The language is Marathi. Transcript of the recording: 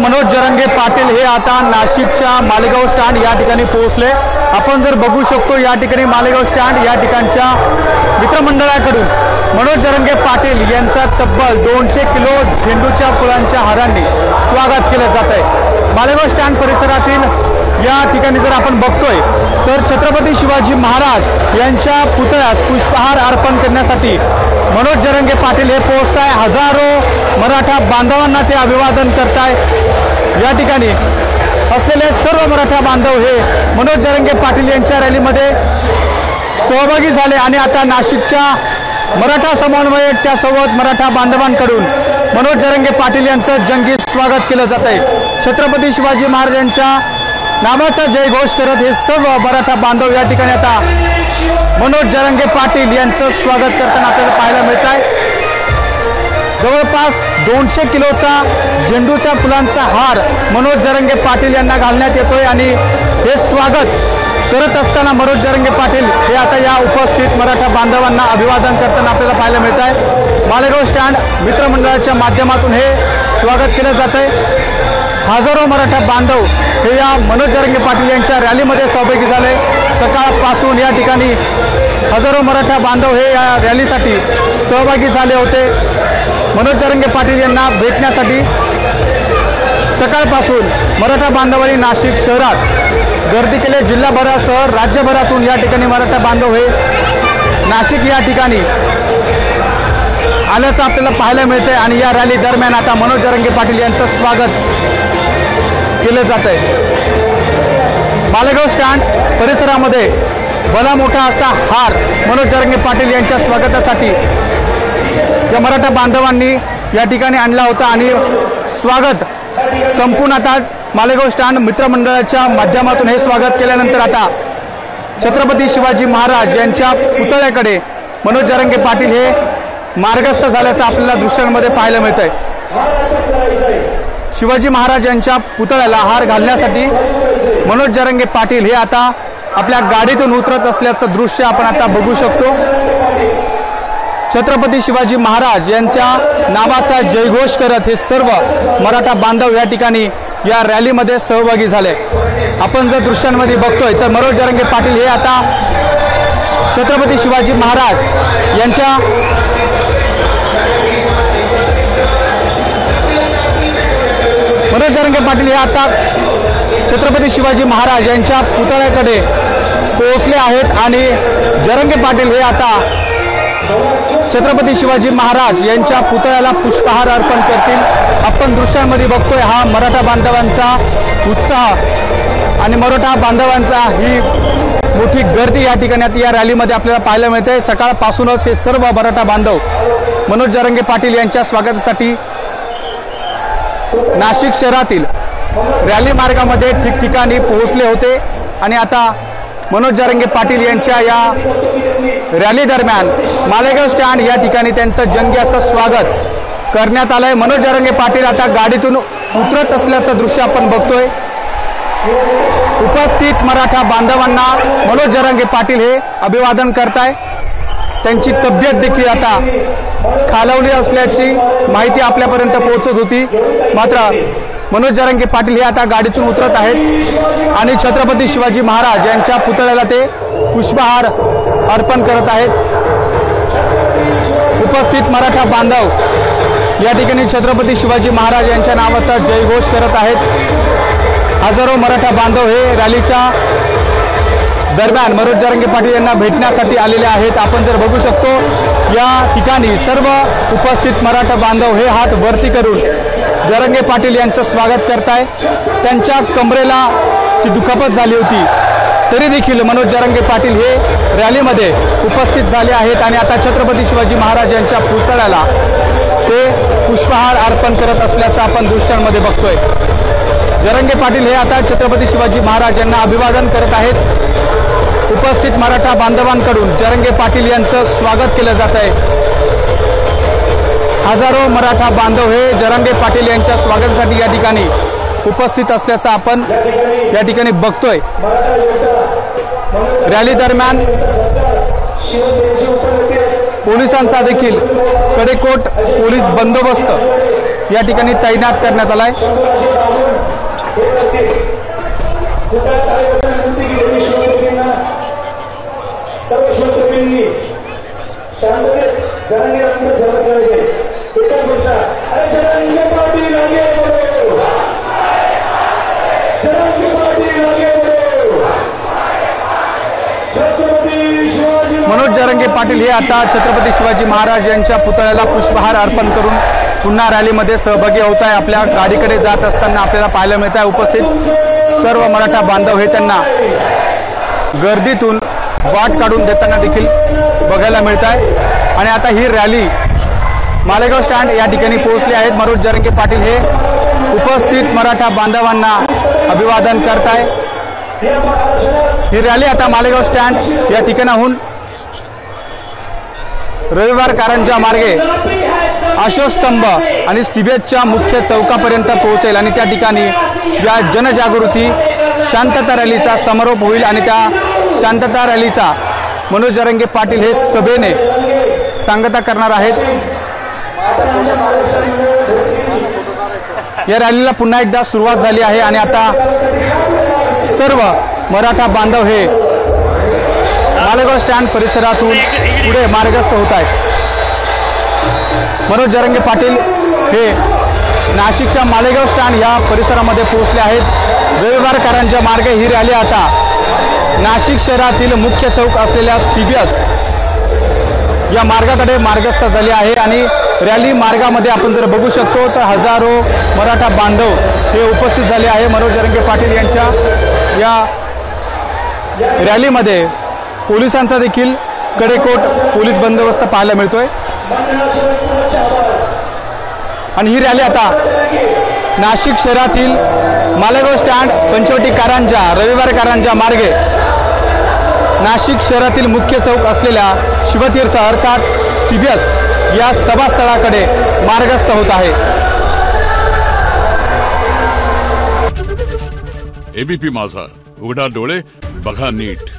मनोज जरांगे पाटील हे आता नाशिकच्या मालेगाव स्टँड या ठिकाणी पोहोचले। आपण जर बघू शकतो या ठिकाणी मालेगाव स्टँड या ठिकाणच्या मित्रमंडळाकडून मनोज जरांगे पाटील यांचा तब्बल 200 किलो झेंडूच्या फुलांच्या हारांनी स्वागत केलं जात आहे। मालेगाव स्टँड परिसरातील या ठिकाणी जर आपण बघतोय तर छत्रपती शिवाजी महाराज यांच्या पुतळ्यास पुष्पहार अर्पण करण्यासाठी मनोज जरांगे पाटील हे पोहोचताय। हजारो मराठा बांधवांना ते अभिवादन करताय। या ठिकाणी असलेले सर्व मराठा बांधव हे मनोज जरांगे पाटील यांच्या रॅलीमध्ये सहभागी झाले आणि आता नाशिकच्या मराठा समन्वयक त्यासोबत मराठा बांधवांकडून मनोज जरांगे पाटील यांचं जंगी स्वागत केलं जात आहे। छत्रपती शिवाजी महाराजांच्या नावाचा जयघोष करत हे सर्व मराठा बांधव या ठिकाणी आता मनोज जरांगे पाटील यांचं स्वागत करताना आपल्याला पाहायला मिळत आहे। जवळपास 200 किलोचा झेंडूच्या फुलांचा हार मनोज जरांगे पाटील यांना घालण्यात येतोय आणि हे स्वागत करत असताना मनोज जरांगे पाटील हे आता या उपस्थित मराठा बांधवांना अभिवादन करताना आपल्याला पाहायला मिळत आहे। मालेगाव स्टँड मित्रमंडळाच्या माध्यमातून हे स्वागत केलं जात आहे। हजारो मराठा बांधव हे या मनोज जरांगे पाटील यांच्या रॅलीमध्ये सहभागी झाले। सकाळपासून या ठिकाणी हजारो मराठा बांधव हे या रॅलीसाठी सहभागी झाले होते। मनोज जरांगे पाटील यांना भेटण्यासाठी सकाळपासून मराठा बांधवांनी नाशिक शहरात गर्दी केली। जिल्हाभरासह राज्यभरातून या ठिकाणी मराठा बांधव हे नाशिक या ठिकाणी आल्याचं आपल्याला पाहायला मिळतंय आणि या रॅली दरम्यान आता मनोज जरांगे पाटील यांचं स्वागत केलं जात आहे। मालेगाव स्टँड परिसरामध्ये भला मोठा असा हार मनोज जरांगे पाटील यांच्या स्वागतासाठी या मराठा बांधवांनी या ठिकाणी आणला होता आणि स्वागत संपूर्ण आता मालेगाव स्टँड मित्रमंडळाच्या माध्यमातून हे स्वागत केल्यानंतर आता छत्रपती शिवाजी महाराज यांच्या पुतळ्याकडे मनोज जरांगे पाटील हे मार्गस्थ झाल्याचं आपल्याला दृश्यांमध्ये पाहायला मिळतंय। शिवाजी महाराज यांच्या पुतळ्याला हार घालण्यासाठी मनोज जरांगे पाटील हे आता आपल्या गाडीतून उतरत असल्याचं दृश्य आपण आता बघू शकतो। छत्रपती शिवाजी महाराज यांच्या नावाचा जयघोष करत हे सर्व मराठा बांधव या ठिकाणी या रॅलीमध्ये सहभागी झाले। आपण जर दृश्यांमध्ये बघतोय तर मनोज जरांगे पाटील हे आता छत्रपती शिवाजी महाराज यांच्या मनोज जरांगे पाटील हे आता छत्रपती शिवाजी महाराज यांच्या पुतळ्याकडे पोहोचले आहेत आणि जरांगे पाटील हे आता छत्रपती शिवाजी महाराज यांच्या पुतळ्याला पुष्पहार अर्पण करतील। आपण दृश्यांमध्ये बघतोय हा मराठा बांधवांचा उत्साह आणि मराठा बांधवांचा ही मोठी गर्दी या ठिकाणी या रॅलीमध्ये आपल्याला पाहायला मिळते। सकाळपासूनच हे सर्व मराठा बांधव मनोज जरांगे पाटील यांच्या स्वागतासाठी नाशिक शहरातील रॅली मार्गामध्ये ठिकठिकाणी पोहोचले होते आणि आता मनोज जरांगे पाटील यांच्या या रॅली दरम्यान मालेगाव स्टँड या ठिकाणी त्यांचं जंगी असं स्वागत करण्यात आलंय। मनोज जरांगे पाटील आता गाडीतून उतरत असल्याचं दृश्य आपण बघतोय। उपस्थित मराठा बांधवांना मनोज जरांगे पाटील हे अभिवादन करताय। त्यांची तब्येत देखील आता खालावली असल्याची माहिती आपल्यापर्यंत पोहोचत होती, मात्र मनोज जरांगे पाटील हे आता गाडीतून उतरत आहेत आणि छत्रपती शिवाजी महाराज यांच्या पुतळ्याला ते पुष्पहार अर्पण करत आहेत। उपस्थित मराठा बांधव या ठिकाणी छत्रपती शिवाजी महाराज यांच्या नावाचा जयघोष करत आहेत। हजारो मराठा बांधव हे रॅलीच्या दरम्यान मनोज जरांगे पाटील यांना भेटण्यासाठी आलेले आहेत। आपण जर बघू शकतो या ठिकाणी सर्व उपस्थित मराठा बांधव हे हात वरती करून जरांगे पाटील यांचं स्वागत करताय। त्यांच्या कमरेला ती दुखापत झाली होती तरी देखील मनोज जरांगे पाटील हे रॅलीमध्ये उपस्थित झाले आहेत आणि आता छत्रपती शिवाजी महाराज यांच्या पुतळ्याला ते पुष्पहार अर्पण करत असल्याचं आपण दृश्यांमध्ये बघतोय। जरांगे पाटील हे आता छत्रपती शिवाजी महाराज यांना अभिवादन करत आहेत। उपस्थित मराठा बांधवांकडून जरांगे पाटील यांचं स्वागत केलं जात आहे। हजारो मराठा बांधव हे जरांगे पाटील यांच्या स्वागतासाठी या ठिकाणी उपस्थित असल्याचं आपण या ठिकाणी बघतोय। रॅली दरम्यान पोलिसांचा देखील कडेकोट पोलीस बंदोबस्त या ठिकाणी तैनात करण्यात आलाय। मनोज जरांगे पाटील हे आता छत्रपती शिवाजी महाराज यांच्या पुतळ्याला पुष्पहार अर्पण करून पुन्हा रॅलीमध्ये सहभागी होत आहे। आपल्या गाडीकडे जात असताना आपल्याला पाहायला मिळत आहे उपस्थित सर्व मराठा बांधव हे त्यांना गर्दीतून वाट काढून देताना देखील बघायला मिळत आहे। आणि आता ही रॅली मालेगाव स्टँड या ठिकाणी पोहोचली आहेत। मनोज जरांगे पाटील हे उपस्थित मराठा बांधवांना अभिवादन करत आहे। ही रॅली आता मालेगाव स्टँड या ठिकाणाहून रविवार कारंजा मार्गे अशोक स्तंभ आणि सीबीएसच्या मुख्य चौकापर्यंत पोहोचेल आणि त्या ठिकाणी या जनजागृती शांतता रॅलीचा समारोप होईल आणि त्या शांतता रॅलीचा मनोज जरांगे पाटील हे सभेने सांगता करणार आहेत। या रॅलीला पुन्हा एकदा सुरुवात झाली आहे आणि आता सर्व मराठा बांधव हे मालेगाव स्टँड परिसरातून पुढे मार्गस्थ होत आहेत। मनोज जरांगे पाटील हे नाशिकच्या मालेगाव स्टँड या परिसरामध्ये पोहोचले आहेत। रविवार कारंजा मार्गे ही रॅली आता नाशिक शहरातील मुख्य चौक असलेल्या सीबीएस या मार्गाकडे मार्गस्थ झाली आहे आणि रॅली मार्गामध्ये आपण जर बघू शकतो तर हजारो मराठा बांधव हे उपस्थित झाले आहे। मनोज जरांगे पाटील यांच्या या रॅलीमध्ये पोलिसांचा देखील कडेकोट पोलीस बंदोबस्त पाहायला मिळतोय आणि ही रॅली आता नाशिक शहरातील मालेगाव स्टँड पंचवटी कारंजा रविवार कारंजा मार्गे नाशिक शहरातील मुख्य चौक असलेल्या शिवतीर्थ अर्थात सीबीएस या सभास्थळाकडे मार्गस्थ होत आहे। एबीपी माझा, उघडा डोळे बघा नीट।